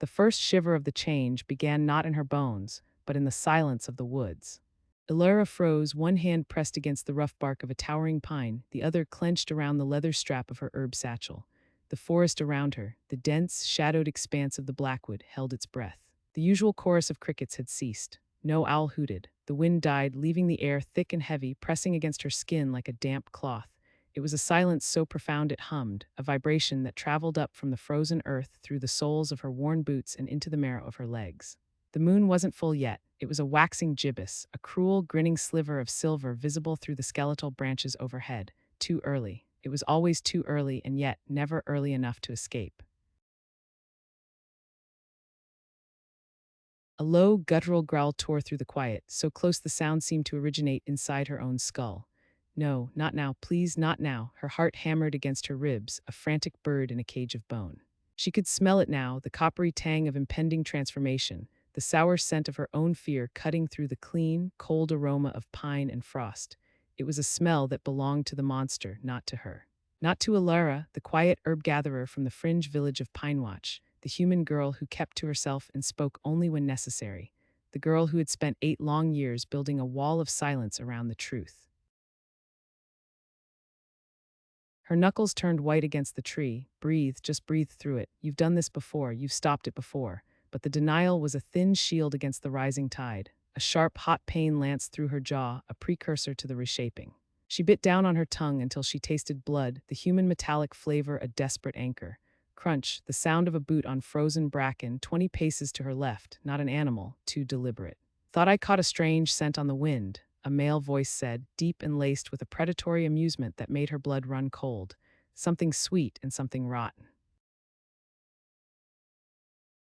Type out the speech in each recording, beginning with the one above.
The first shiver of the change began not in her bones, but in the silence of the woods. Elara froze, one hand pressed against the rough bark of a towering pine, the other clenched around the leather strap of her herb satchel. The forest around her, the dense, shadowed expanse of the Blackwood, held its breath. The usual chorus of crickets had ceased. No owl hooted. The wind died, leaving the air thick and heavy, pressing against her skin like a damp cloth. It was a silence so profound it hummed, a vibration that traveled up from the frozen earth through the soles of her worn boots and into the marrow of her legs. The moon wasn't full yet. It was a waxing gibbous, a cruel, grinning sliver of silver visible through the skeletal branches overhead. Too early. It was always too early, and yet never early enough to escape. A low, guttural growl tore through the quiet, so close the sound seemed to originate inside her own skull. No, not now, please, not now. Her heart hammered against her ribs, a frantic bird in a cage of bone. She could smell it now, the coppery tang of impending transformation, the sour scent of her own fear cutting through the clean, cold aroma of pine and frost. It was a smell that belonged to the monster, not to her. Not to Elara, the quiet herb gatherer from the fringe village of Pinewatch, the human girl who kept to herself and spoke only when necessary, the girl who had spent 8 long years building a wall of silence around the truth. Her knuckles turned white against the tree. Breathe, just breathe through it. You've done this before, you've stopped it before. But the denial was a thin shield against the rising tide. A sharp, hot pain lanced through her jaw, a precursor to the reshaping. She bit down on her tongue until she tasted blood, the human metallic flavor a desperate anchor. Crunch, the sound of a boot on frozen bracken 20 paces to her left, not an animal, too deliberate. Thought I caught a strange scent on the wind, a male voice said, deep and laced with a predatory amusement that made her blood run cold. Something sweet and something rotten.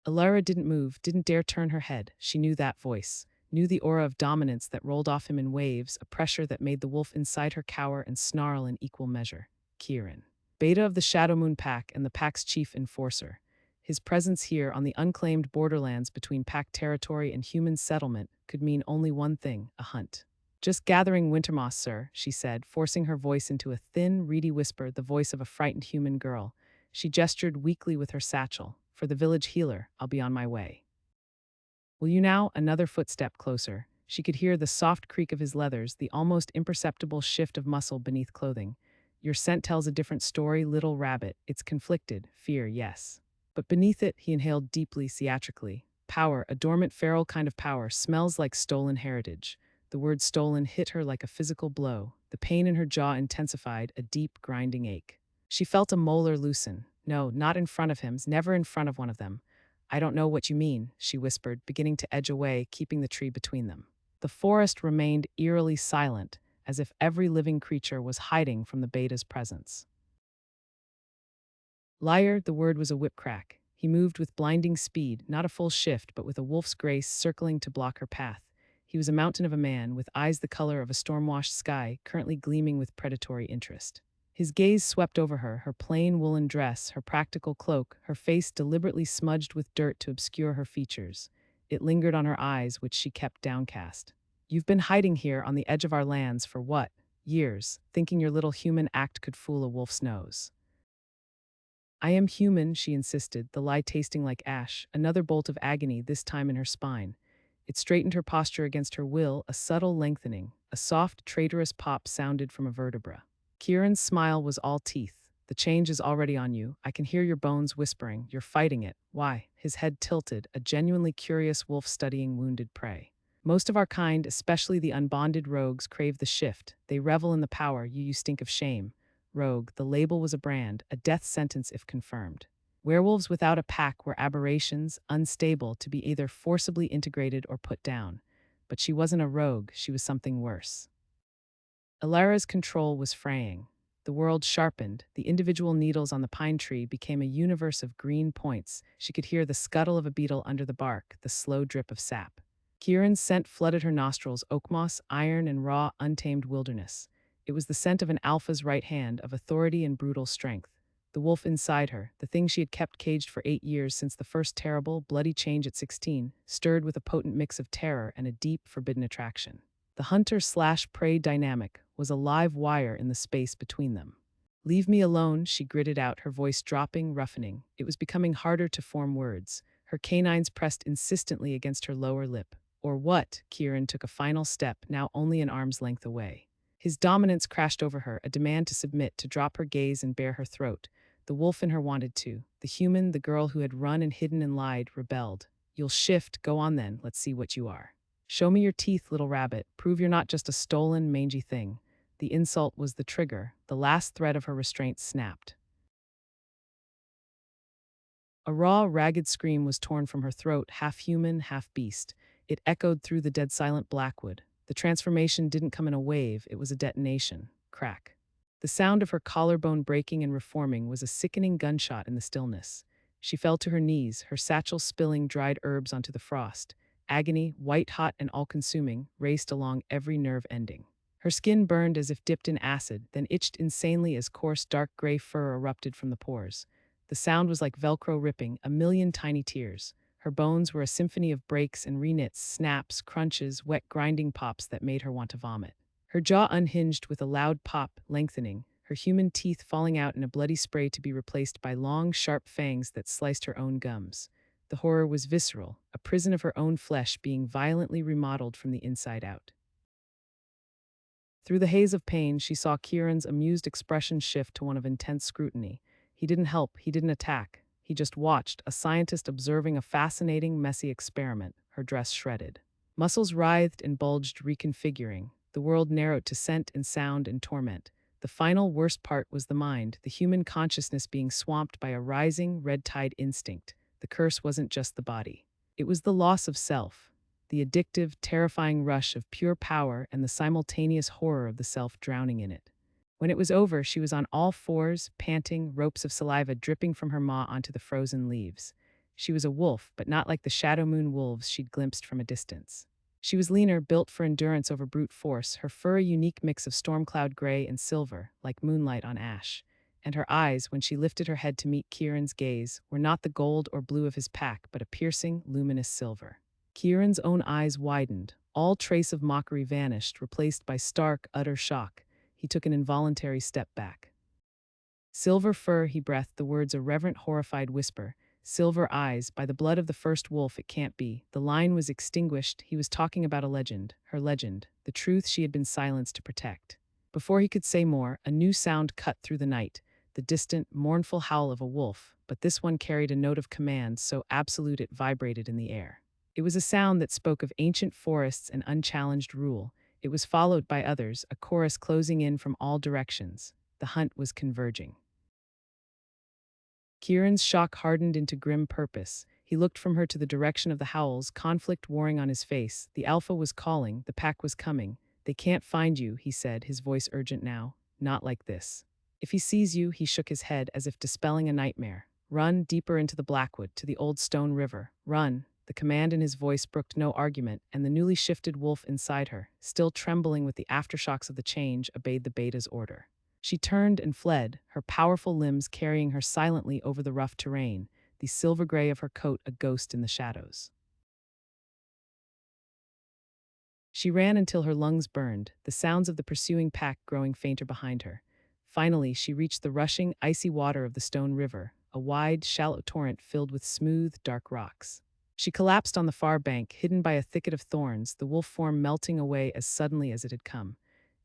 Elara didn't move, didn't dare turn her head. She knew that voice, knew the aura of dominance that rolled off him in waves, a pressure that made the wolf inside her cower and snarl in equal measure. Kieran. Beta of the Shadow Moon Pack and the Pack's chief enforcer. His presence here on the unclaimed borderlands between Pack territory and human settlement could mean only one thing, a hunt. Just gathering winter moss, sir, she said, forcing her voice into a thin, reedy whisper, the voice of a frightened human girl. She gestured weakly with her satchel. For the village healer, I'll be on my way. Will you now? Another footstep closer. She could hear the soft creak of his leathers, the almost imperceptible shift of muscle beneath clothing. Your scent tells a different story, little rabbit. It's conflicted. Fear, yes. But beneath it, he inhaled deeply, theatrically. Power, a dormant feral kind of power, smells like stolen heritage. The word stolen hit her like a physical blow. The pain in her jaw intensified, a deep, grinding ache. She felt a molar loosen. No, not in front of him, never in front of one of them. I don't know what you mean, she whispered, beginning to edge away, keeping the tree between them. The forest remained eerily silent, as if every living creature was hiding from the beta's presence. Liar, the word was a whip crack. He moved with blinding speed, not a full shift, but with a wolf's grace circling to block her path. He was a mountain of a man, with eyes the color of a storm-washed sky, currently gleaming with predatory interest. His gaze swept over her, her plain woolen dress, her practical cloak, her face deliberately smudged with dirt to obscure her features. It lingered on her eyes, which she kept downcast. You've been hiding here on the edge of our lands for what? Years, thinking your little human act could fool a wolf's nose. I am human, she insisted, the lie tasting like ash, another bolt of agony, this time in her spine. It straightened her posture against her will, a subtle lengthening. A soft, traitorous pop sounded from a vertebra. Kieran's smile was all teeth. The change is already on you. I can hear your bones whispering. You're fighting it. Why? His head tilted, a genuinely curious wolf studying wounded prey. Most of our kind, especially the unbonded rogues, crave the shift. They revel in the power. You stink of shame. Rogue, the label was a brand, a death sentence if confirmed. Werewolves without a pack were aberrations, unstable, to be either forcibly integrated or put down. But she wasn't a rogue, she was something worse. Elara's control was fraying. The world sharpened. The individual needles on the pine tree became a universe of green points. She could hear the scuttle of a beetle under the bark, the slow drip of sap. Kieran's scent flooded her nostrils, oak moss, iron, and raw, untamed wilderness. It was the scent of an alpha's right hand, of authority and brutal strength. The wolf inside her, the thing she had kept caged for 8 years since the first terrible, bloody change at 16, stirred with a potent mix of terror and a deep, forbidden attraction. The hunter-slash-prey dynamic was a live wire in the space between them. Leave me alone, she gritted out, her voice dropping, roughening. It was becoming harder to form words. her canines pressed insistently against her lower lip. Or what? Kieran took a final step, now only an arm's length away. His dominance crashed over her, a demand to submit, to drop her gaze and bare her throat. The wolf in her wanted to. The human, the girl who had run and hidden and lied, rebelled. You'll shift, go on then, let's see what you are. Show me your teeth, little rabbit, prove you're not just a stolen, mangy thing. The insult was the trigger, the last thread of her restraint snapped. A raw, ragged scream was torn from her throat, half human, half beast. It echoed through the dead-silent Blackwood. The transformation didn't come in a wave, it was a detonation. Crack. The sound of her collarbone breaking and reforming was a sickening gunshot in the stillness. She fell to her knees, her satchel spilling dried herbs onto the frost. Agony, white-hot and all-consuming, raced along every nerve ending. Her skin burned as if dipped in acid, then itched insanely as coarse, dark gray fur erupted from the pores. The sound was like Velcro ripping, a million tiny tears. Her bones were a symphony of breaks and reknits, snaps, crunches, wet grinding pops that made her want to vomit. Her jaw unhinged with a loud pop, lengthening, her human teeth falling out in a bloody spray to be replaced by long, sharp fangs that sliced her own gums. The horror was visceral, a prison of her own flesh being violently remodeled from the inside out. Through the haze of pain, she saw Kieran's amused expression shift to one of intense scrutiny. He didn't help, he didn't attack. He just watched, a scientist observing a fascinating, messy experiment, her dress shredded. Muscles writhed and bulged, reconfiguring. The world narrowed to scent and sound and torment. The final, worst part was the mind, the human consciousness being swamped by a rising, red-tide instinct. The curse wasn't just the body. It was the loss of self, the addictive, terrifying rush of pure power and the simultaneous horror of the self drowning in it. When it was over, she was on all fours, panting, ropes of saliva dripping from her maw onto the frozen leaves. She was a wolf, but not like the shadow moon wolves she'd glimpsed from a distance. She was leaner, built for endurance over brute force, her fur a unique mix of storm cloud gray and silver, like moonlight on ash. And her eyes, when she lifted her head to meet Kieran's gaze, were not the gold or blue of his pack, but a piercing, luminous silver. Kieran's own eyes widened. All trace of mockery vanished, replaced by stark, utter shock. He took an involuntary step back. Silver fur, he breathed, the words a reverent, horrified whisper. Silver eyes, by the blood of the first wolf, it can't be. The line was extinguished. He was talking about a legend, her legend, the truth she had been silenced to protect. Before he could say more, a new sound cut through the night, the distant, mournful howl of a wolf, but this one carried a note of command so absolute it vibrated in the air. It was a sound that spoke of ancient forests and unchallenged rule. It was followed by others, a chorus closing in from all directions. The hunt was converging. Kieran's shock hardened into grim purpose. He looked from her to the direction of the howls, conflict warring on his face. The alpha was calling, the pack was coming. They can't find you, he said, his voice urgent now. Not like this. If he sees you, he shook his head as if dispelling a nightmare. Run deeper into the Blackwood, to the old stone river. Run. The command in his voice brooked no argument, and the newly shifted wolf inside her, still trembling with the aftershocks of the change, obeyed the beta's order. She turned and fled, her powerful limbs carrying her silently over the rough terrain, the silver gray of her coat a ghost in the shadows. She ran until her lungs burned, the sounds of the pursuing pack growing fainter behind her. Finally, she reached the rushing, icy water of the stone river, a wide, shallow torrent filled with smooth, dark rocks. She collapsed on the far bank, hidden by a thicket of thorns, the wolf form melting away as suddenly as it had come.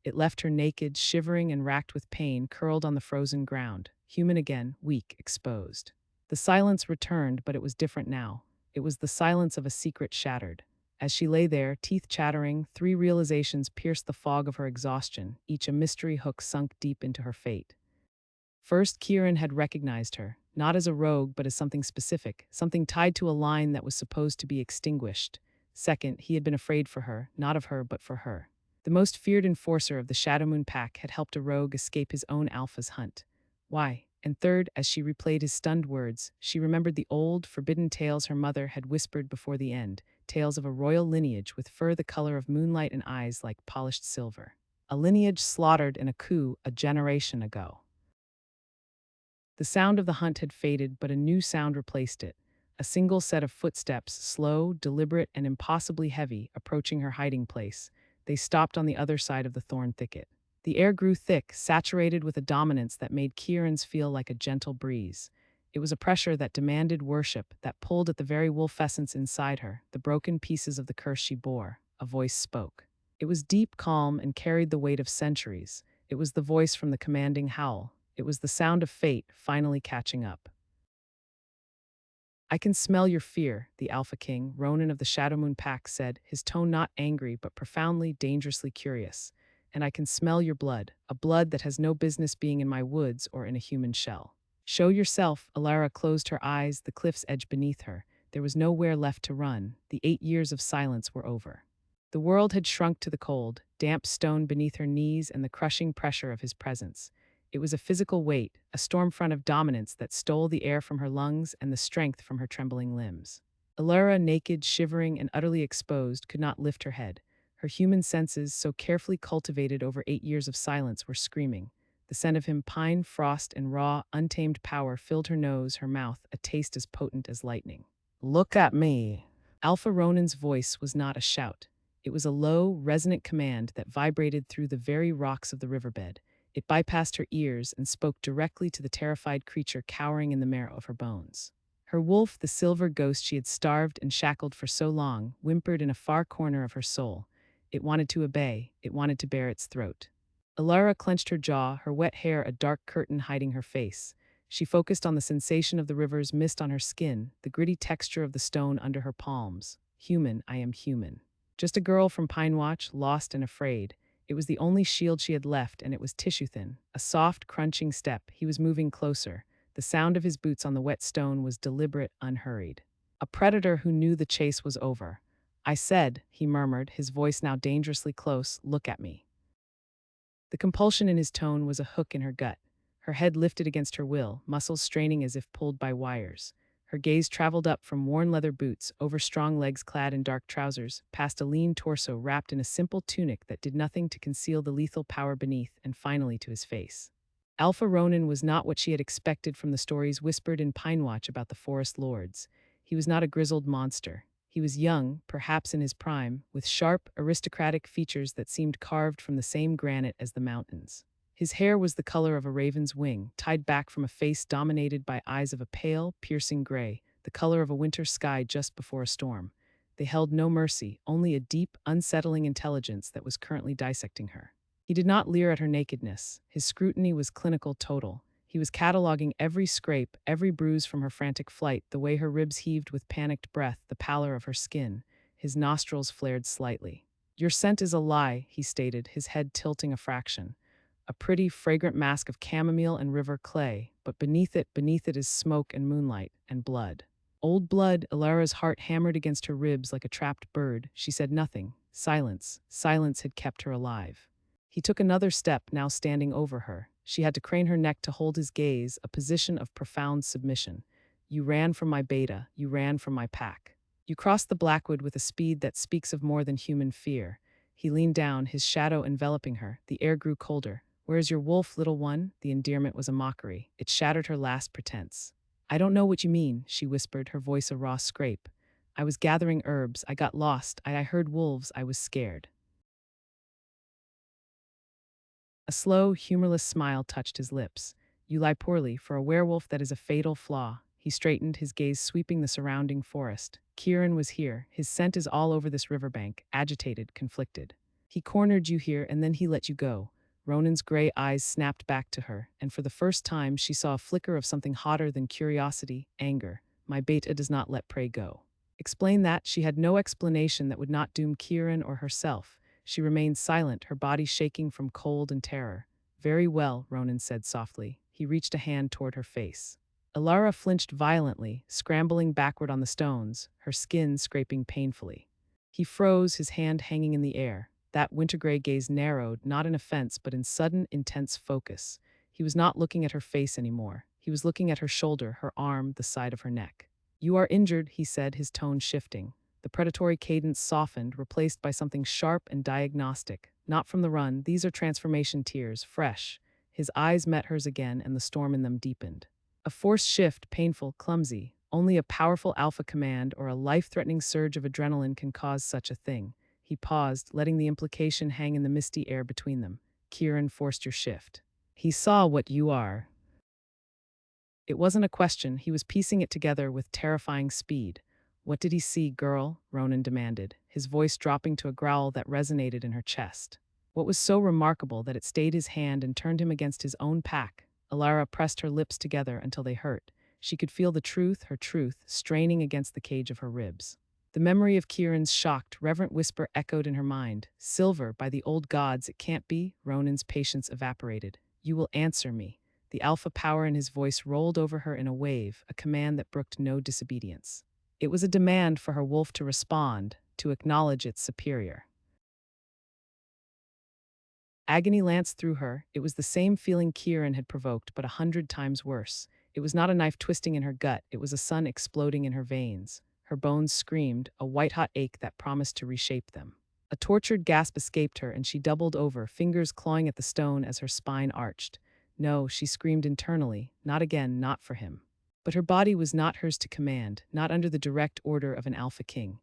It left her naked, shivering and racked with pain, curled on the frozen ground, human again, weak, exposed. The silence returned, but it was different now. It was the silence of a secret shattered. As she lay there, teeth chattering, three realizations pierced the fog of her exhaustion, each a mystery hook sunk deep into her fate. First, Kieran had recognized her, not as a rogue but as something specific, something tied to a line that was supposed to be extinguished. Second, he had been afraid for her, not of her but for her. The most feared enforcer of the Shadow Moon pack had helped a rogue escape his own alpha's hunt. Why? And third, as she replayed his stunned words, she remembered the old, forbidden tales her mother had whispered before the end, tales of a royal lineage with fur the color of moonlight and eyes like polished silver. A lineage slaughtered in a coup a generation ago. The sound of the hunt had faded, but a new sound replaced it. A single set of footsteps, slow, deliberate, and impossibly heavy, approaching her hiding place. They stopped on the other side of the thorn thicket. The air grew thick, saturated with a dominance that made Kieran's feel like a gentle breeze. It was a pressure that demanded worship, that pulled at the very wolf essence inside her, the broken pieces of the curse she bore. A voice spoke. It was deep, calm, and carried the weight of centuries. It was the voice from the commanding howl. It was the sound of fate finally catching up. I can smell your fear, the Alpha King, Ronin of the Shadow Moon Pack said, his tone not angry but profoundly, dangerously curious. And I can smell your blood, a blood that has no business being in my woods or in a human shell. Show yourself, Elara closed her eyes, the cliff's edge beneath her. There was nowhere left to run. The 8 years of silence were over. The world had shrunk to the cold, damp stone beneath her knees and the crushing pressure of his presence. It was a physical weight, a storm front of dominance that stole the air from her lungs and the strength from her trembling limbs. Elara, naked, shivering, and utterly exposed, could not lift her head. Her human senses, so carefully cultivated over 8 years of silence, were screaming. The scent of him, pine, frost, and raw, untamed power filled her nose, her mouth, a taste as potent as lightning. Look at me. Alpha Ronin's voice was not a shout. It was a low, resonant command that vibrated through the very rocks of the riverbed. It bypassed her ears and spoke directly to the terrified creature cowering in the marrow of her bones. Her wolf, the silver ghost she had starved and shackled for so long, whimpered in a far corner of her soul. It wanted to obey, it wanted to bare its throat. Elara clenched her jaw, her wet hair a dark curtain hiding her face. She focused on the sensation of the river's mist on her skin, the gritty texture of the stone under her palms. Human, I am human. Just a girl from Pine Watch, lost and afraid. It was the only shield she had left, and it was tissue-thin. A soft, crunching step. He was moving closer. The sound of his boots on the wet stone was deliberate, unhurried. A predator who knew the chase was over. I said, he murmured, his voice now dangerously close, look at me. The compulsion in his tone was a hook in her gut. Her head lifted against her will, muscles straining as if pulled by wires. Her gaze traveled up from worn leather boots, over strong legs clad in dark trousers, past a lean torso wrapped in a simple tunic that did nothing to conceal the lethal power beneath, and finally to his face. Alpha Ronin was not what she had expected from the stories whispered in Pine Watch about the forest lords. He was not a grizzled monster. He was young, perhaps in his prime, with sharp, aristocratic features that seemed carved from the same granite as the mountains. His hair was the color of a raven's wing, tied back from a face dominated by eyes of a pale, piercing gray, the color of a winter sky just before a storm. They held no mercy, only a deep, unsettling intelligence that was currently dissecting her. He did not leer at her nakedness. His scrutiny was clinical, total. He was cataloging every scrape, every bruise from her frantic flight, the way her ribs heaved with panicked breath, the pallor of her skin. His nostrils flared slightly. Your scent is a lie, he stated, his head tilting a fraction. A pretty, fragrant mask of chamomile and river clay, but beneath it is smoke and moonlight and blood. Old blood. Elara's heart hammered against her ribs like a trapped bird. She said nothing. Silence. Silence had kept her alive. He took another step, now standing over her. She had to crane her neck to hold his gaze, a position of profound submission. You ran from my beta. You ran from my pack. You crossed the Blackwood with a speed that speaks of more than human fear. He leaned down, his shadow enveloping her. The air grew colder. Where is your wolf, little one? The endearment was a mockery. It shattered her last pretense. I don't know what you mean, she whispered, her voice a raw scrape. I was gathering herbs. I got lost. I heard wolves. I was scared. A slow, humorless smile touched his lips. You lie poorly. For a werewolf, that is a fatal flaw. He straightened, his gaze sweeping the surrounding forest. Kieran was here. His scent is all over this riverbank, agitated, conflicted. He cornered you here, and then he let you go. Ronin's gray eyes snapped back to her, and for the first time she saw a flicker of something hotter than curiosity, anger. My beta does not let prey go. Explain that. She had no explanation that would not doom Kieran or herself. She remained silent, her body shaking from cold and terror. Very well, Ronin said softly. He reached a hand toward her face. Elara flinched violently, scrambling backward on the stones, her skin scraping painfully. He froze, his hand hanging in the air. That winter-gray gaze narrowed, not in offense, but in sudden, intense focus. He was not looking at her face anymore. He was looking at her shoulder, her arm, the side of her neck. You are injured, he said, his tone shifting. The predatory cadence softened, replaced by something sharp and diagnostic. Not from the run, these are transformation tears, fresh. His eyes met hers again, and the storm in them deepened. A forced shift, painful, clumsy. Only a powerful alpha command or a life-threatening surge of adrenaline can cause such a thing. He paused, letting the implication hang in the misty air between them. Kieran forced your shift. He saw what you are. It wasn't a question, he was piecing it together with terrifying speed. What did he see, girl? Ronan demanded, his voice dropping to a growl that resonated in her chest. What was so remarkable that it stayed his hand and turned him against his own pack? Elara pressed her lips together until they hurt. She could feel the truth, her truth, straining against the cage of her ribs. The memory of Kieran's shocked, reverent whisper echoed in her mind. Silver, by the old gods, it can't be. Ronan's patience evaporated. You will answer me. The alpha power in his voice rolled over her in a wave, a command that brooked no disobedience. It was a demand for her wolf to respond, to acknowledge its superior. Agony lanced through her. It was the same feeling Kieran had provoked, but 100 times worse. It was not a knife twisting in her gut, it was a sun exploding in her veins. Her bones screamed, a white-hot ache that promised to reshape them. A tortured gasp escaped her, and she doubled over, fingers clawing at the stone as her spine arched. No, she screamed internally, not again, not for him. But her body was not hers to command, not under the direct order of an alpha king.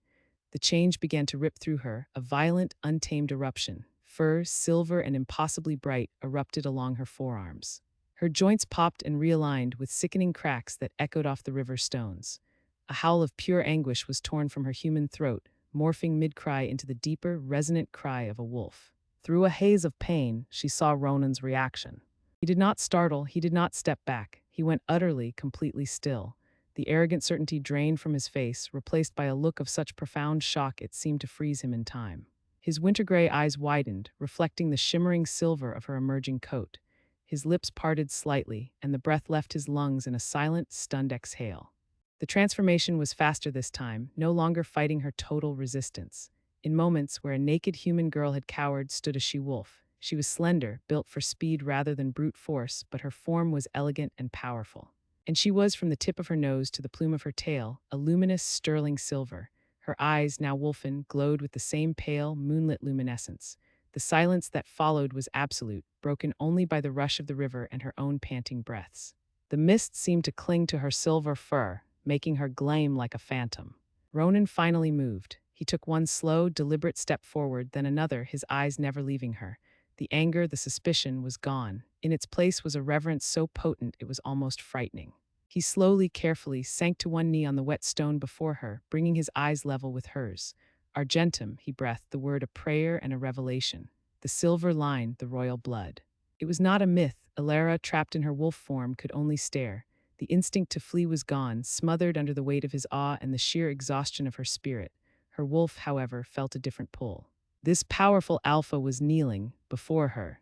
The change began to rip through her, a violent, untamed eruption. Fur, silver and impossibly bright, erupted along her forearms. Her joints popped and realigned with sickening cracks that echoed off the river stones. A howl of pure anguish was torn from her human throat, morphing mid-cry into the deeper, resonant cry of a wolf. Through a haze of pain, she saw Ronan's reaction. He did not startle, he did not step back. He went utterly, completely still. The arrogant certainty drained from his face, replaced by a look of such profound shock it seemed to freeze him in time. His winter-gray eyes widened, reflecting the shimmering silver of her emerging coat. His lips parted slightly, and the breath left his lungs in a silent, stunned exhale. The transformation was faster this time, no longer fighting her total resistance. In moments where a naked human girl had cowered stood a she-wolf. She was slender, built for speed rather than brute force, but her form was elegant and powerful. And she was, from the tip of her nose to the plume of her tail, a luminous, sterling silver. Her eyes, now wolfen, glowed with the same pale, moonlit luminescence. The silence that followed was absolute, broken only by the rush of the river and her own panting breaths. The mist seemed to cling to her silver fur, making her gleam like a phantom. Ronan finally moved. He took one slow, deliberate step forward, then another, his eyes never leaving her. The anger, the suspicion, was gone. In its place was a reverence so potent it was almost frightening. He slowly, carefully, sank to one knee on the wet stone before her, bringing his eyes level with hers. Argentum, he breathed, the word a prayer and a revelation. The silver line, the royal blood. It was not a myth. Elara, trapped in her wolf form, could only stare. The instinct to flee was gone, smothered under the weight of his awe and the sheer exhaustion of her spirit. Her wolf, however, felt a different pull. This powerful alpha was kneeling before her.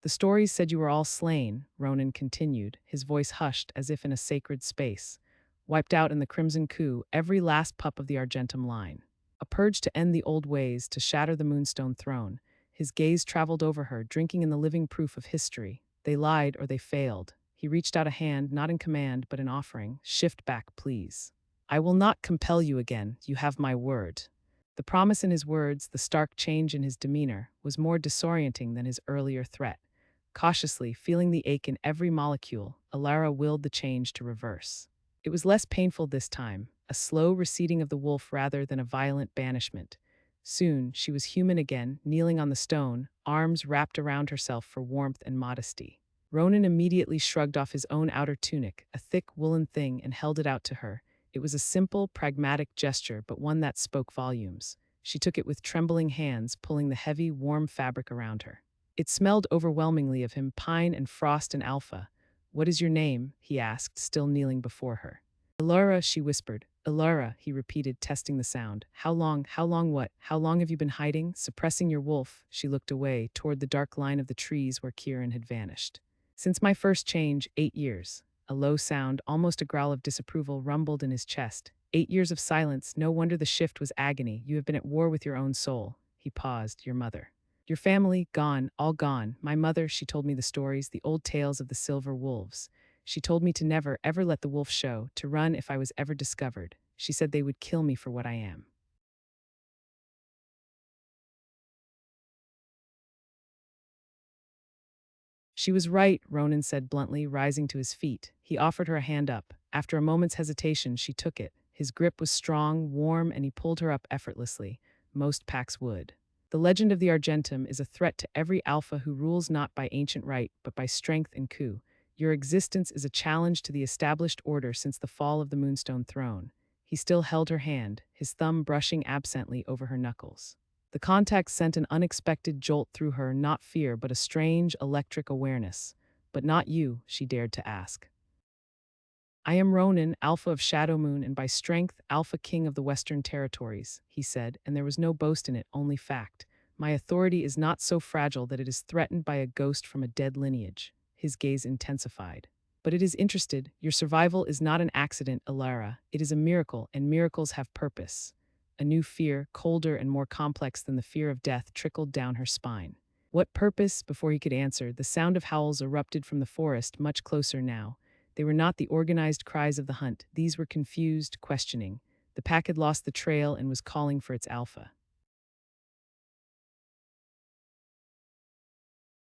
The stories said you were all slain, Ronan continued, his voice hushed as if in a sacred space. Wiped out in the Crimson Coup, every last pup of the Argentum line. A purge to end the old ways, to shatter the Moonstone throne. His gaze traveled over her, drinking in the living proof of history. They lied or they failed. He reached out a hand, not in command, but in offering. Shift back, please. I will not compel you again, you have my word. The promise in his words, the stark change in his demeanor, was more disorienting than his earlier threat. Cautiously, feeling the ache in every molecule, Elara willed the change to reverse. It was less painful this time, a slow receding of the wolf rather than a violent banishment. Soon, she was human again, kneeling on the stone, arms wrapped around herself for warmth and modesty. Ronan immediately shrugged off his own outer tunic, a thick woolen thing, and held it out to her. It was a simple, pragmatic gesture, but one that spoke volumes. She took it with trembling hands, pulling the heavy, warm fabric around her. It smelled overwhelmingly of him, pine and frost and alpha. What is your name? He asked, still kneeling before her. Elara, she whispered. Elara, he repeated, testing the sound. How long what? How long have you been hiding? Suppressing your wolf? She looked away, toward the dark line of the trees where Kieran had vanished. Since my first change, 8 years. A low sound, almost a growl of disapproval, rumbled in his chest. 8 years of silence, no wonder the shift was agony. You have been at war with your own soul. He paused. Your mother. Your family, gone, all gone. My mother, she told me the stories, the old tales of the silver wolves. She told me to never, ever let the wolf show, to run if I was ever discovered. She said they would kill me for what I am. She was right, Ronan said bluntly, rising to his feet. He offered her a hand up. After a moment's hesitation, she took it. His grip was strong, warm, and he pulled her up effortlessly. Most packs would. The legend of the Argentum is a threat to every alpha who rules not by ancient right, but by strength and coup. Your existence is a challenge to the established order since the fall of the Moonstone throne. He still held her hand, his thumb brushing absently over her knuckles. The contact sent an unexpected jolt through her, not fear, but a strange, electric awareness. "But not you," she dared to ask. "I am Ronan, Alpha of Shadow Moon, and by strength, Alpha King of the Western Territories," he said, and there was no boast in it, only fact. "My authority is not so fragile that it is threatened by a ghost from a dead lineage." His gaze intensified. "But it is interested. Your survival is not an accident, Elara. It is a miracle, and miracles have purpose." A new fear, colder and more complex than the fear of death, trickled down her spine. What purpose? Before he could answer, the sound of howls erupted from the forest, much closer now. They were not the organized cries of the hunt. These were confused, questioning. The pack had lost the trail and was calling for its alpha.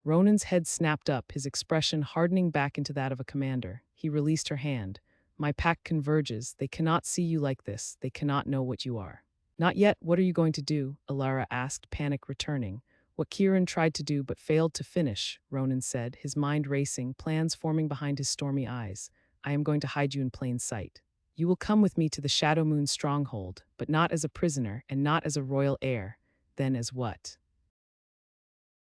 Ronan's head snapped up, his expression hardening back into that of a commander. He released her hand. "My pack converges. They cannot see you like this. They cannot know what you are." "Not yet. What are you going to do?" Elara asked, panic returning. "What Kieran tried to do but failed to finish," Ronan said, his mind racing, plans forming behind his stormy eyes. "I am going to hide you in plain sight. You will come with me to the Shadow Moon stronghold, but not as a prisoner and not as a royal heir. Then as what?"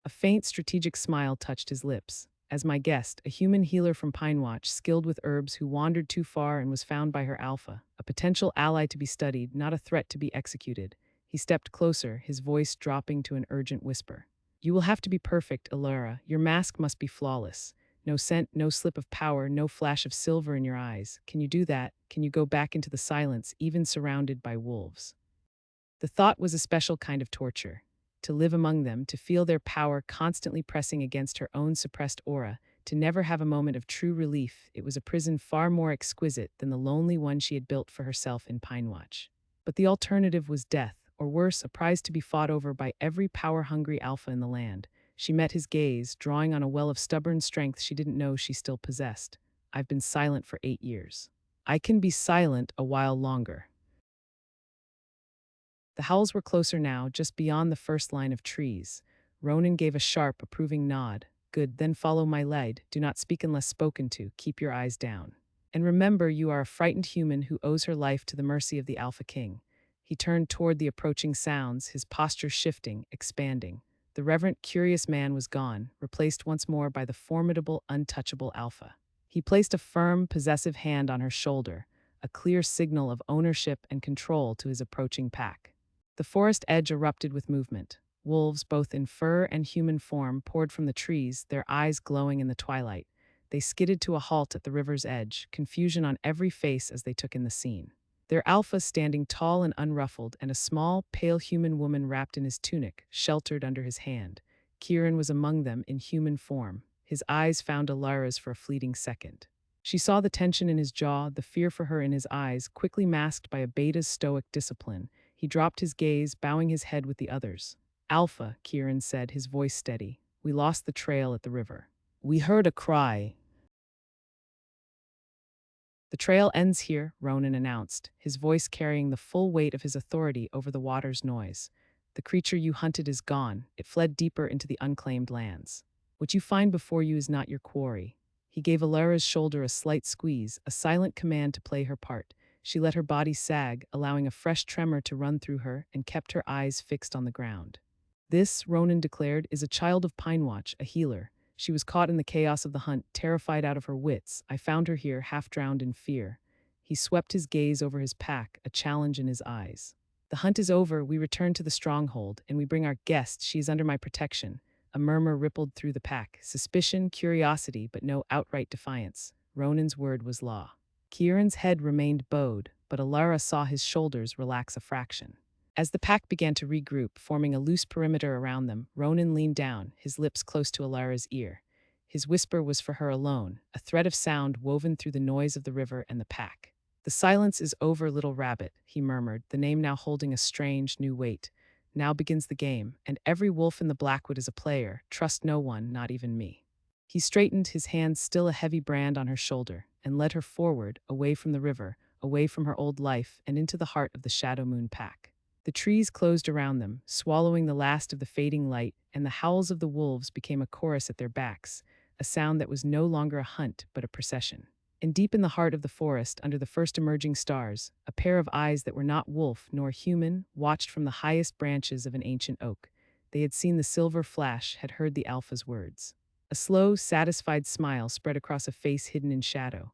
A faint, strategic smile touched his lips. "As my guest, a human healer from Pine Watch, skilled with herbs, who wandered too far and was found by her alpha. A potential ally to be studied, not a threat to be executed." He stepped closer, his voice dropping to an urgent whisper. "You will have to be perfect, Elara. Your mask must be flawless. No scent, no slip of power, no flash of silver in your eyes. Can you do that? Can you go back into the silence, even surrounded by wolves?" The thought was a special kind of torture. To live among them, to feel their power constantly pressing against her own suppressed aura, to never have a moment of true relief, it was a prison far more exquisite than the lonely one she had built for herself in Pine Watch. But the alternative was death, or worse, a prize to be fought over by every power-hungry alpha in the land. She met his gaze, drawing on a well of stubborn strength she didn't know she still possessed. "I've been silent for 8 years. I can be silent a while longer." The howls were closer now, just beyond the first line of trees. Ronan gave a sharp, approving nod. "Good, then follow my lead. Do not speak unless spoken to. Keep your eyes down. And remember, you are a frightened human who owes her life to the mercy of the Alpha King." He turned toward the approaching sounds, his posture shifting, expanding. The reverent, curious man was gone, replaced once more by the formidable, untouchable Alpha. He placed a firm, possessive hand on her shoulder, a clear signal of ownership and control to his approaching pack. The forest edge erupted with movement. Wolves, both in fur and human form, poured from the trees, their eyes glowing in the twilight. They skidded to a halt at the river's edge, confusion on every face as they took in the scene. Their alpha standing tall and unruffled, and a small, pale human woman wrapped in his tunic, sheltered under his hand. Kieran was among them in human form. His eyes found Elara's for a fleeting second. She saw the tension in his jaw, the fear for her in his eyes, quickly masked by a Beta's stoic discipline. He dropped his gaze, bowing his head with the others. "Alpha," Kieran said, his voice steady. "We lost the trail at the river." "We heard a cry." "The trail ends here," Ronan announced, his voice carrying the full weight of his authority over the water's noise. "The creature you hunted is gone. It fled deeper into the unclaimed lands. What you find before you is not your quarry." He gave Elara's shoulder a slight squeeze, a silent command to play her part. She let her body sag, allowing a fresh tremor to run through her, and kept her eyes fixed on the ground. "This," Ronan declared, "is a child of Pine Watch, a healer. She was caught in the chaos of the hunt, terrified out of her wits. I found her here, half drowned in fear." He swept his gaze over his pack, a challenge in his eyes. "The hunt is over. We return to the stronghold, and we bring our guest. She is under my protection." A murmur rippled through the pack. Suspicion, curiosity, but no outright defiance. Ronan's word was law. Kieran's head remained bowed, but Elara saw his shoulders relax a fraction. As the pack began to regroup, forming a loose perimeter around them, Ronan leaned down, his lips close to Elara's ear. His whisper was for her alone, a thread of sound woven through the noise of the river and the pack. "The silence is over, little rabbit," he murmured, the name now holding a strange, new weight. "Now begins the game, and every wolf in the Blackwood is a player. Trust no one, not even me." He straightened, his hand still a heavy brand on her shoulder, and led her forward, away from the river, away from her old life, and into the heart of the Shadow Moon pack. The trees closed around them, swallowing the last of the fading light, and the howls of the wolves became a chorus at their backs, a sound that was no longer a hunt but a procession. And deep in the heart of the forest, under the first emerging stars, a pair of eyes that were not wolf nor human watched from the highest branches of an ancient oak. They had seen the silver flash, had heard the alpha's words. A slow, satisfied smile spread across a face hidden in shadow.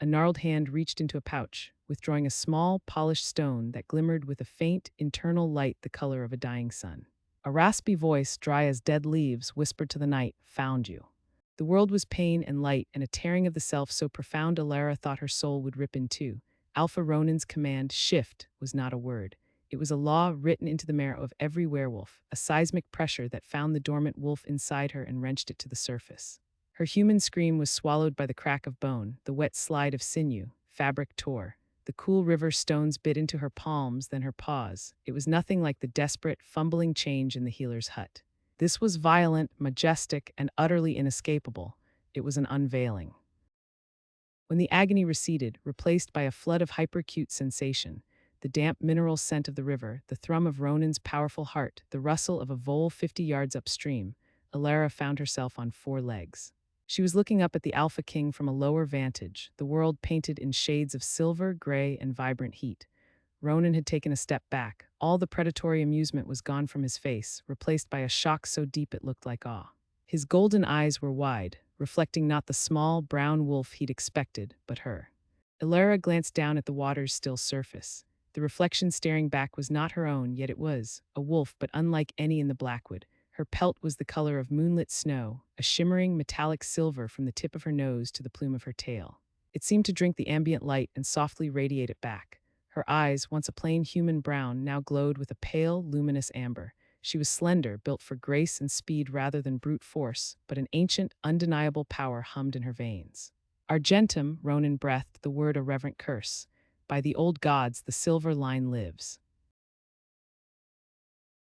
A gnarled hand reached into a pouch, withdrawing a small, polished stone that glimmered with a faint, internal light the color of a dying sun. A raspy voice, dry as dead leaves, whispered to the night, "Found you." The world was pain and light, and a tearing of the self so profound Elara thought her soul would rip in two. Alpha Ronan's command, "Shift," was not a word. It was a law written into the marrow of every werewolf, a seismic pressure that found the dormant wolf inside her and wrenched it to the surface. Her human scream was swallowed by the crack of bone, the wet slide of sinew, fabric tore. The cool river stones bit into her palms, then her paws. It was nothing like the desperate, fumbling change in the healer's hut. This was violent, majestic, and utterly inescapable. It was an unveiling. When the agony receded, replaced by a flood of hyperacute sensation, the damp mineral scent of the river, the thrum of Ronan's powerful heart, the rustle of a vole 50 yards upstream, Elara found herself on four legs. She was looking up at the Alpha King from a lower vantage, the world painted in shades of silver, gray, and vibrant heat. Ronan had taken a step back. All the predatory amusement was gone from his face, replaced by a shock so deep it looked like awe. His golden eyes were wide, reflecting not the small, brown wolf he'd expected, but her. Elara glanced down at the water's still surface. The reflection staring back was not her own, yet it was, a wolf but unlike any in the Blackwood. Her pelt was the color of moonlit snow, a shimmering metallic silver from the tip of her nose to the plume of her tail. It seemed to drink the ambient light and softly radiate it back. Her eyes, once a plain human brown, now glowed with a pale, luminous amber. She was slender, built for grace and speed rather than brute force, but an ancient, undeniable power hummed in her veins. Argentum, Ronan breathed, the word a reverent curse. By the old gods, the silver line lives.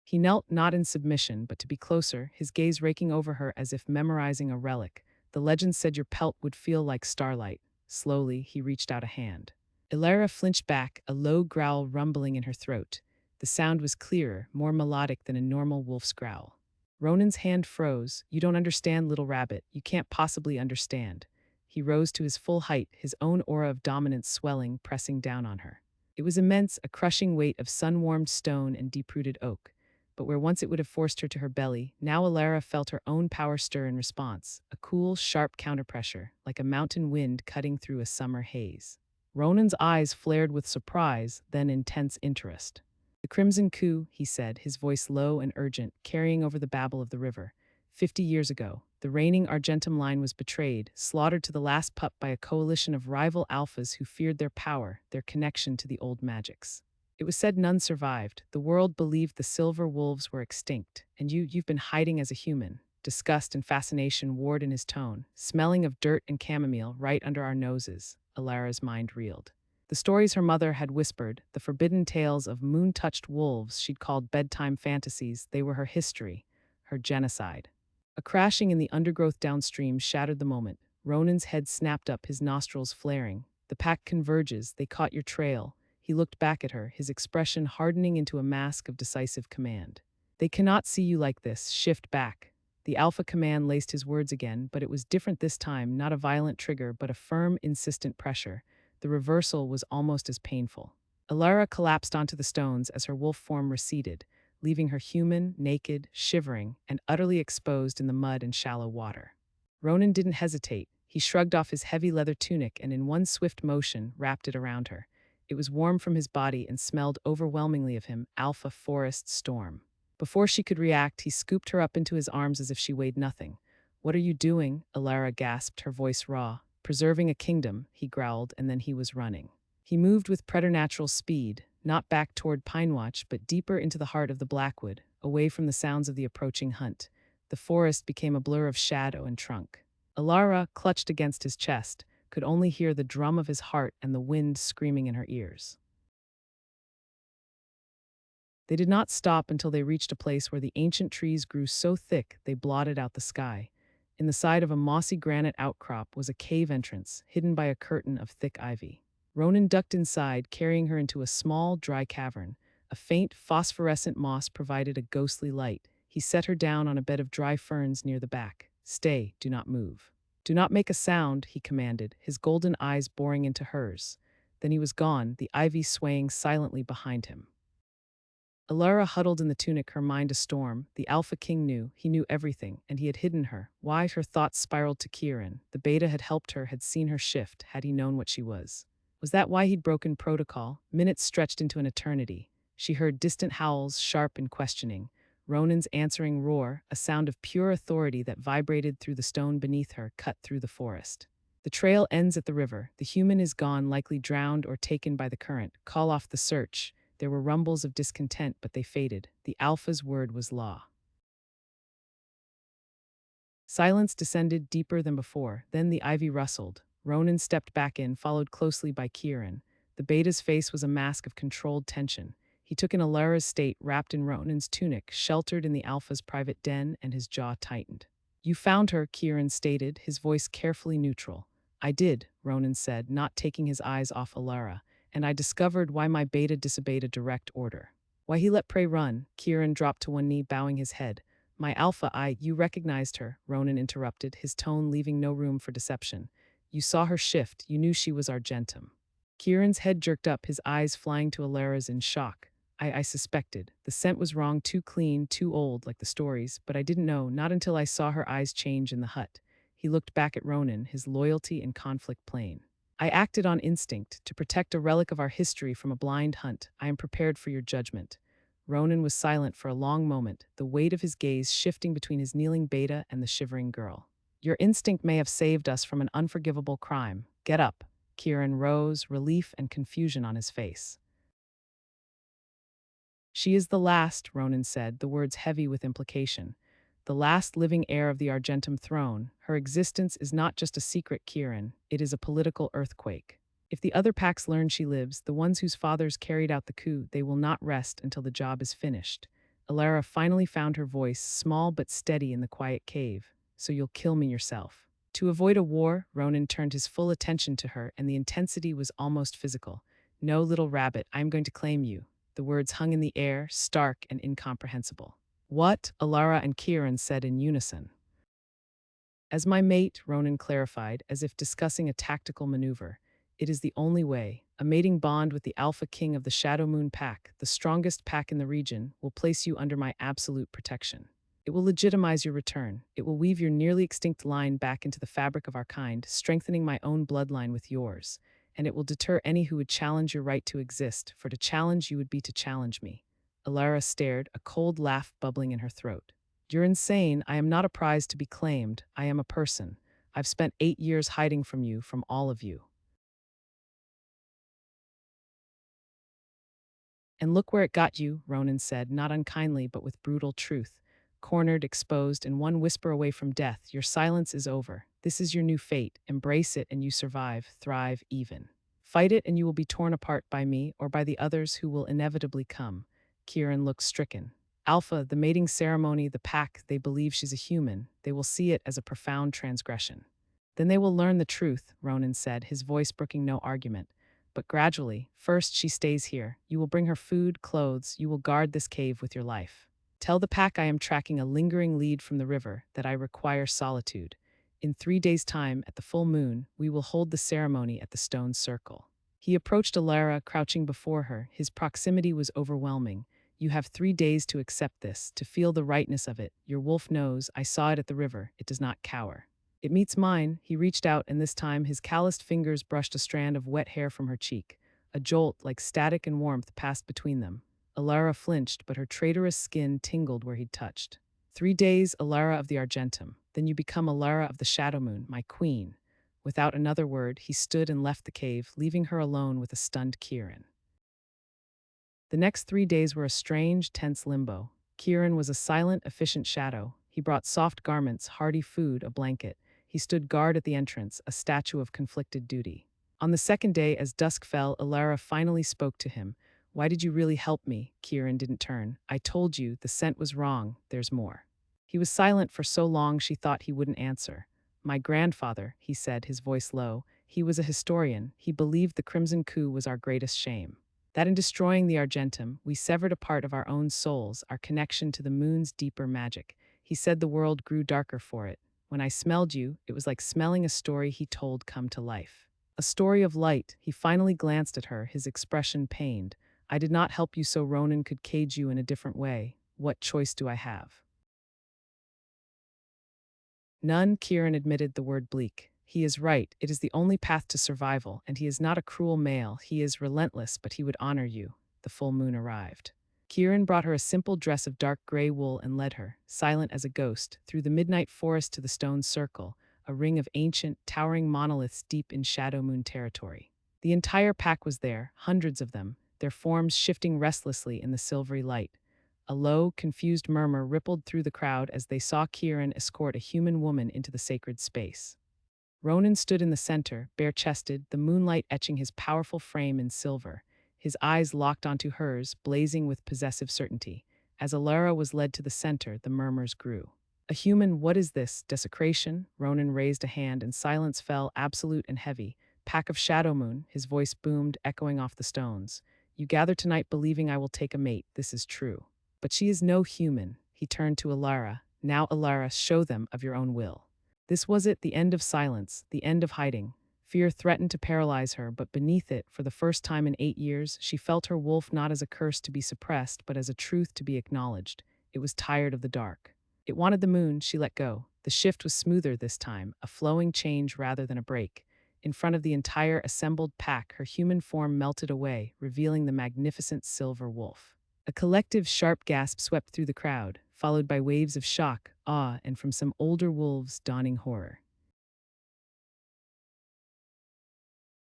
He knelt not in submission, but to be closer, his gaze raking over her as if memorizing a relic. The legend said your pelt would feel like starlight. Slowly, he reached out a hand. Elara flinched back, a low growl rumbling in her throat. The sound was clearer, more melodic than a normal wolf's growl. Ronan's hand froze. "You don't understand, little rabbit. You can't possibly understand." He rose to his full height, his own aura of dominance swelling, pressing down on her. It was immense, a crushing weight of sun-warmed stone and deep-rooted oak. But where once it would have forced her to her belly, now Elara felt her own power stir in response, a cool, sharp counterpressure, like a mountain wind cutting through a summer haze. Ronan's eyes flared with surprise, then intense interest. "The Crimson Coup," he said, his voice low and urgent, carrying over the babble of the river. 50 years ago, the reigning Argentum line was betrayed, slaughtered to the last pup by a coalition of rival alphas who feared their power, their connection to the old magics. It was said none survived. The world believed the silver wolves were extinct, and you've been hiding as a human. Disgust and fascination warred in his tone, smelling of dirt and chamomile right under our noses. Elara's mind reeled. The stories her mother had whispered, the forbidden tales of moon-touched wolves she'd called bedtime fantasies, they were her history, her genocide. A crashing in the undergrowth downstream shattered the moment. Ronan's head snapped up, his nostrils flaring. "The pack converges, they caught your trail." He looked back at her, his expression hardening into a mask of decisive command. "They cannot see you like this, shift back." The Alpha command laced his words again, but it was different this time, not a violent trigger, but a firm, insistent pressure. The reversal was almost as painful. Elara collapsed onto the stones as her wolf form receded, leaving her human, naked, shivering, and utterly exposed in the mud and shallow water. Ronan didn't hesitate. He shrugged off his heavy leather tunic and in one swift motion wrapped it around her. It was warm from his body and smelled overwhelmingly of him, Alpha Forest Storm. Before she could react, he scooped her up into his arms as if she weighed nothing. "What are you doing?" Elara gasped, her voice raw. "Preserving a kingdom," he growled, and then he was running. He moved with preternatural speed, not back toward Pinewatch, but deeper into the heart of the Blackwood, away from the sounds of the approaching hunt. The forest became a blur of shadow and trunk. Elara, clutched against his chest, could only hear the drum of his heart and the wind screaming in her ears. They did not stop until they reached a place where the ancient trees grew so thick they blotted out the sky. In the side of a mossy granite outcrop was a cave entrance, hidden by a curtain of thick ivy. Ronan ducked inside, carrying her into a small, dry cavern. A faint, phosphorescent moss provided a ghostly light. He set her down on a bed of dry ferns near the back. "Stay, do not move." Do not make a sound, he commanded, his golden eyes boring into hers. Then he was gone, the ivy swaying silently behind him. Elara huddled in the tunic, her mind a storm. The Alpha King knew, he knew everything, and he had hidden her. Why? Her thoughts spiraled to Kieran. The Beta had helped her, had seen her shift, had he known what she was. Was that why he'd broken protocol? Minutes stretched into an eternity. She heard distant howls, sharp and questioning. Ronan's answering roar, a sound of pure authority that vibrated through the stone beneath her, cut through the forest. The trail ends at the river. The human is gone, likely drowned or taken by the current. Call off the search. There were rumbles of discontent, but they faded. The Alpha's word was law. Silence descended deeper than before. Then the ivy rustled. Ronan stepped back in, followed closely by Kieran. The Beta's face was a mask of controlled tension. He took in Elara's state, wrapped in Ronan's tunic, sheltered in the Alpha's private den, and his jaw tightened. You found her, Kieran stated, his voice carefully neutral. I did, Ronan said, not taking his eyes off Elara. And I discovered why my Beta disobeyed a direct order. Why he let prey run. Kieran dropped to one knee, bowing his head. My Alpha, you recognized her, Ronan interrupted, his tone leaving no room for deception. You saw her shift, you knew she was Argentum. Kieran's head jerked up, his eyes flying to Elara's in shock. I suspected. The scent was wrong, too clean, too old, like the stories, but I didn't know, not until I saw her eyes change in the hut. He looked back at Ronan, his loyalty and conflict plain. I acted on instinct, to protect a relic of our history from a blind hunt. I am prepared for your judgment. Ronan was silent for a long moment, the weight of his gaze shifting between his kneeling Beta and the shivering girl. Your instinct may have saved us from an unforgivable crime. Get up. Kieran rose, relief and confusion on his face. She is the last, Ronan said, the words heavy with implication. The last living heir of the Argentum throne. Her existence is not just a secret, Kieran. It is a political earthquake. If the other packs learn she lives, the ones whose fathers carried out the coup, they will not rest until the job is finished. Elara finally found her voice, small but steady in the quiet cave. So you'll kill me yourself. To avoid a war, Ronan turned his full attention to her, and the intensity was almost physical. No, little rabbit, I'm going to claim you. The words hung in the air, stark and incomprehensible. What? Elara and Kieran said in unison. As my mate, Ronan clarified, as if discussing a tactical maneuver. It is the only way. A mating bond with the Alpha King of the Shadow Moon Pack, the strongest pack in the region, will place you under my absolute protection. It will legitimize your return. It will weave your nearly extinct line back into the fabric of our kind, strengthening my own bloodline with yours. And it will deter any who would challenge your right to exist, for to challenge you would be to challenge me. Elara stared, a cold laugh bubbling in her throat. You're insane. I am not a prize to be claimed. I am a person. I've spent 8 years hiding from you, from all of you. And look where it got you, Ronan said, not unkindly but with brutal truth. Cornered, exposed, and one whisper away from death, your silence is over. This is your new fate. Embrace it and you survive, thrive even. Fight it and you will be torn apart by me or by the others who will inevitably come. Kieran looked stricken. Alpha, the mating ceremony, the pack, they believe she's a human. They will see it as a profound transgression. Then they will learn the truth, Ronan said, his voice brooking no argument. But gradually, first she stays here. You will bring her food, clothes, you will guard this cave with your life. Tell the pack I am tracking a lingering lead from the river, that I require solitude. In 3 days' time, at the full moon, we will hold the ceremony at the stone circle. He approached Elara, crouching before her. His proximity was overwhelming. You have 3 days to accept this, to feel the rightness of it. Your wolf knows, I saw it at the river, it does not cower. It meets mine. He reached out, and this time his calloused fingers brushed a strand of wet hair from her cheek. A jolt, like static and warmth, passed between them. Elara flinched, but her traitorous skin tingled where he'd touched. 3 days, Elara of the Argentum. Then you become Elara of the Shadow Moon, my queen. Without another word, he stood and left the cave, leaving her alone with a stunned Kieran. The next 3 days were a strange, tense limbo. Kieran was a silent, efficient shadow. He brought soft garments, hearty food, a blanket. He stood guard at the entrance, a statue of conflicted duty. On the second day, as dusk fell, Elara finally spoke to him. Why did you really help me? Kieran didn't turn. I told you, the scent was wrong. There's more. He was silent for so long she thought he wouldn't answer. My grandfather, he said, his voice low. He was a historian. He believed the Crimson Coup was our greatest shame. That in destroying the Argentum, we severed a part of our own souls, our connection to the moon's deeper magic. He said the world grew darker for it. When I smelled you, it was like smelling a story he told come to life. A story of light. He finally glanced at her, his expression pained. I did not help you so Ronan could cage you in a different way. What choice do I have? None, Kieran admitted the word bleak. He is right, it is the only path to survival, and he is not a cruel male, he is relentless, but he would honor you. The full moon arrived. Kieran brought her a simple dress of dark gray wool and led her, silent as a ghost, through the midnight forest to the stone circle, a ring of ancient, towering monoliths deep in Shadow Moon territory. The entire pack was there, hundreds of them, their forms shifting restlessly in the silvery light. A low, confused murmur rippled through the crowd as they saw Kieran escort a human woman into the sacred space. Ronan stood in the center, bare-chested, the moonlight etching his powerful frame in silver, his eyes locked onto hers, blazing with possessive certainty. As Elara was led to the center, the murmurs grew. A human, what is this? Desecration? Ronan raised a hand and silence fell, absolute and heavy. Pack of Shadow Moon, his voice boomed, echoing off the stones. You gather tonight believing I will take a mate, this is true. But she is no human. He turned to Elara. Now, Elara, show them of your own will. This was it, the end of silence, the end of hiding. Fear threatened to paralyze her, but beneath it, for the first time in 8 years, she felt her wolf not as a curse to be suppressed, but as a truth to be acknowledged. It was tired of the dark. It wanted the moon, she let go. The shift was smoother this time, a flowing change rather than a break. In front of the entire assembled pack, her human form melted away, revealing the magnificent silver wolf. A collective sharp gasp swept through the crowd, followed by waves of shock, awe, and from some older wolves, dawning horror.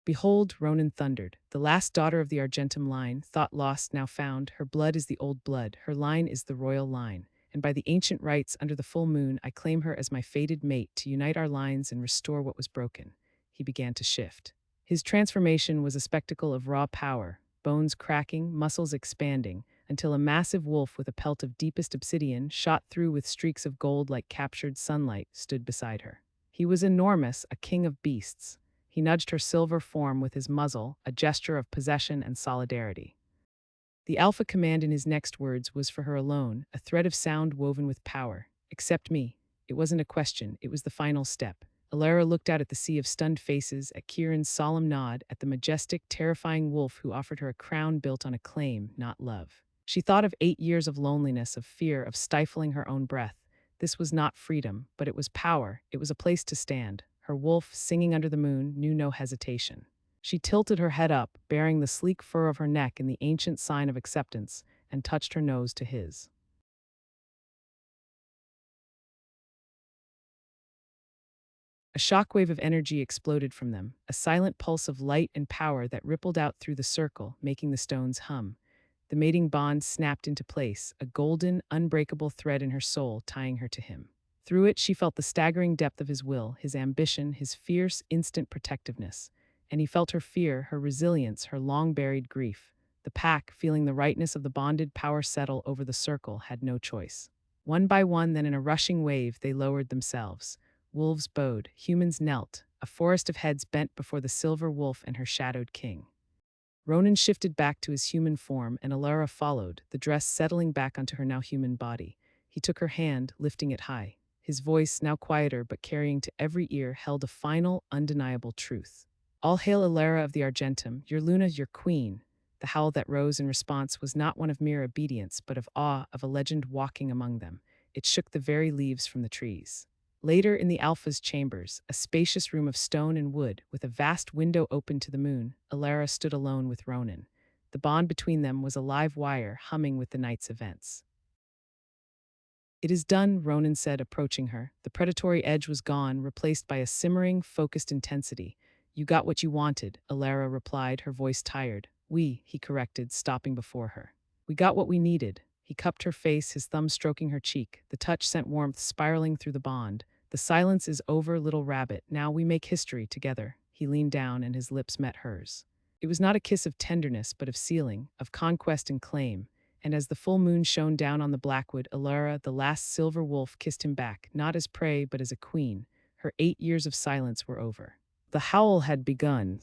Behold, Ronan thundered, the last daughter of the Argentum line, thought lost, now found. Her blood is the old blood, her line is the royal line, and by the ancient rites under the full moon I claim her as my fated mate to unite our lines and restore what was broken. He began to shift. His transformation was a spectacle of raw power, bones cracking, muscles expanding, until a massive wolf with a pelt of deepest obsidian, shot through with streaks of gold like captured sunlight, stood beside her. He was enormous, a king of beasts. He nudged her silver form with his muzzle, a gesture of possession and solidarity. The alpha command in his next words was for her alone, a thread of sound woven with power. Accept me. It wasn't a question, it was the final step. Elara looked out at the sea of stunned faces, at Kieran's solemn nod, at the majestic, terrifying wolf who offered her a crown built on a claim, not love. She thought of 8 years of loneliness, of fear, of stifling her own breath. This was not freedom, but it was power. It was a place to stand. Her wolf, singing under the moon, knew no hesitation. She tilted her head up, baring the sleek fur of her neck in the ancient sign of acceptance, and touched her nose to his. A shockwave of energy exploded from them, a silent pulse of light and power that rippled out through the circle, making the stones hum. The mating bond snapped into place, a golden, unbreakable thread in her soul tying her to him. Through it, she felt the staggering depth of his will, his ambition, his fierce, instant protectiveness. And he felt her fear, her resilience, her long-buried grief. The pack, feeling the rightness of the bonded power settle over the circle, had no choice. One by one, then in a rushing wave, they lowered themselves. Wolves bowed, humans knelt, a forest of heads bent before the silver wolf and her shadowed king. Ronan shifted back to his human form, and Elara followed, the dress settling back onto her now human body. He took her hand, lifting it high. His voice, now quieter but carrying to every ear, held a final, undeniable truth. All hail Elara of the Argentum, your Luna, your queen. The howl that rose in response was not one of mere obedience, but of awe, of a legend walking among them. It shook the very leaves from the trees. Later, in the Alpha's chambers, a spacious room of stone and wood, with a vast window open to the moon, Elara stood alone with Ronan. The bond between them was a live wire, humming with the night's events. It is done, Ronan said, approaching her. The predatory edge was gone, replaced by a simmering, focused intensity. You got what you wanted, Elara replied, her voice tired. He corrected, stopping before her. We got what we needed. He cupped her face, his thumb stroking her cheek. The touch sent warmth spiraling through the bond. The silence is over, little rabbit. Now we make history together. He leaned down and his lips met hers. It was not a kiss of tenderness, but of sealing, of conquest and claim. And as the full moon shone down on the Blackwood, Elara, the last silver wolf, kissed him back, not as prey, but as a queen. Her 8 years of silence were over. The howl had begun.